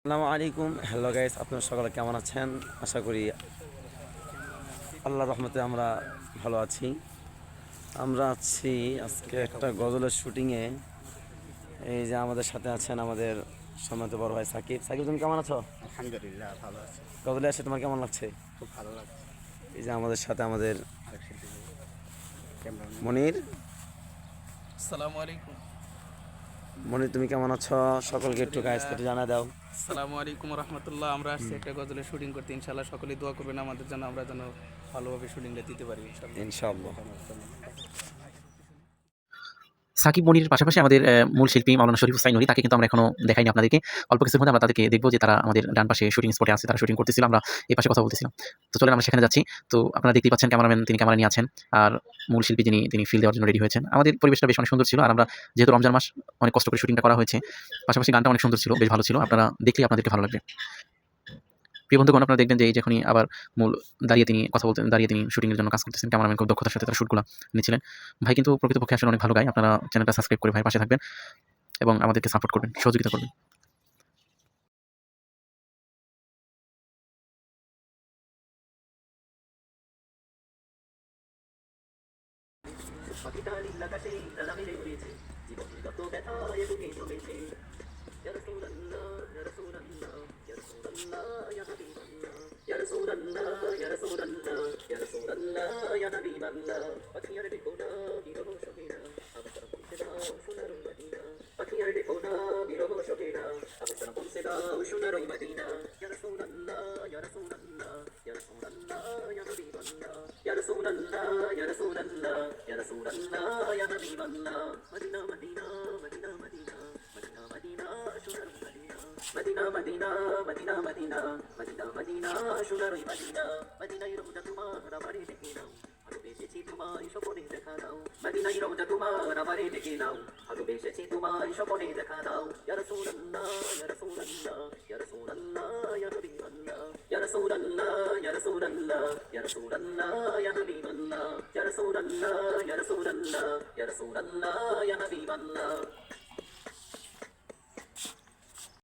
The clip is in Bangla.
আসসালামু আলাইকুম। হ্যালো গাইস, আপনারা সকলে কেমন আছেন? আশা করি আল্লাহর রহমতে আমরা ভালো আছি। আমরা আছি আজকে একটা গজলের শুটিংয়ে। এই যে আমাদের সাথে আছেন আমাদের সম্মানিত বড় ভাই সাকিব। সাকিব, তুমি কেমন আছো? আলহামদুলিল্লাহ ভালো আছি। গজলে এসে তোমার কেমন লাগছে? খুব ভালো লাগছে। এই যে আমাদের সাথে আমাদের আরেক শিল্পী ক্যামেরাম্যান। মনির। আসসালামু আলাইকুম। মনির, তুমি কেমন আছো? সকলকে একটু গাইস আলহামদুলিল্লাহ। কেটে জানা দাও। আসসালামু আলাইকুম রহমতুল্লাহ। আমরা আসছি একটা গজলের শুটিং করতে, ইনশাল্লাহ সকলেই দোয়া করবেন আমাদের জন্য, আমরা যেন ভালোভাবে শুটিংটা দিতে পারি ইনশাল্লাহ। ইনশাআল্লাহ। সাকিব মনির পাশাপাশি আমাদের মূল শিল্পী মাওলানা শরীফ হুসাইন নুরী, তাকে কিন্তু আমরা এখনো দেখাইনি আপনাদেরকে। অল্প কিছুর মধ্যে আমরা তাদেরকে দেখবো যে তারা আমাদের ডান পাশে শুটিং স্পটে আছে, তারা শুটিং করতেছিল, আমরা এই পাশে কথা বলতেছিলাম। তো চলেন আমরা সেখানে যাচ্ছি। তো আপনারা দেখতেই পাচ্ছেন ক্যামেরাম্যান তিনি ক্যামেরা নিয়ে আছেন, আর মূল শিল্পী তিনি ফিল দেওয়ার জন্য রেডি হয়েছেন। আমাদের পরিবেশটা বেশ অনেক সুন্দর ছিল, আর আমরা যেহেতু রমজান মাস অনেক কষ্ট করে শুটিংটা করা হয়েছে, পাশাপাশি গানটা অনেক সুন্দর ছিল, বেশ ভালো ছিল। আপনারা দেখলেই আপনাদেরকে ভালো লাগবে। প্রিয় বন্ধুগণ, আপনারা দেখবেন যে এই যখনই আবার মূল দাঁড়িয়ে তিনি কথা বলতেন, দাঁড়িয়ে তিনি শুটিংয়ের জন্য কাজ করতেছেন। ক্যামেরাম্যান খুব দক্ষতার সাথে তার শুটগুলো নিচ্ছিলেন। ভাই কিন্তু প্রকৃতপক্ষে আসলে অনেক ভালো গায়। আপনারা চ্যানেলটা সাবস্ক্রাইব করে ভাই পাশে থাকবেন এবং আমাদেরকে সাপোর্ট করবেন, সহযোগিতা করবেন। মদিনা মদিনা মদিনা মদিনা মদিনা মদিনা সোনার মদিনা মদিনায় রোজা তোমার আমারে ডেকে নাও, ভালোবেসেছি তোমায় স্বপনে দেখা দাও। মদিনায় রোজা তোমার আমারে ডেকে নাও, ভালোবেসেছি তোমায় স্বপনে দেখা দাও। ইয়া রাসূলুল্লাহ ইয়া রাসূলুল্লাহ ইয়া রাসূলুল্লাহ ইয়া হাবিবাল্লাহ ইয়া রাসূলুল্লাহ ইয়া রাসূলুল্লাহ ইয়া রাসূলুল্লাহ ইয়া হাবিবাল্লাহ ইয়া রাসূলুল্লাহ ইয়া রাসূলুল্লাহ ইয়া রাসূলুল্লাহ ইয়া হাবিবাল্লাহ।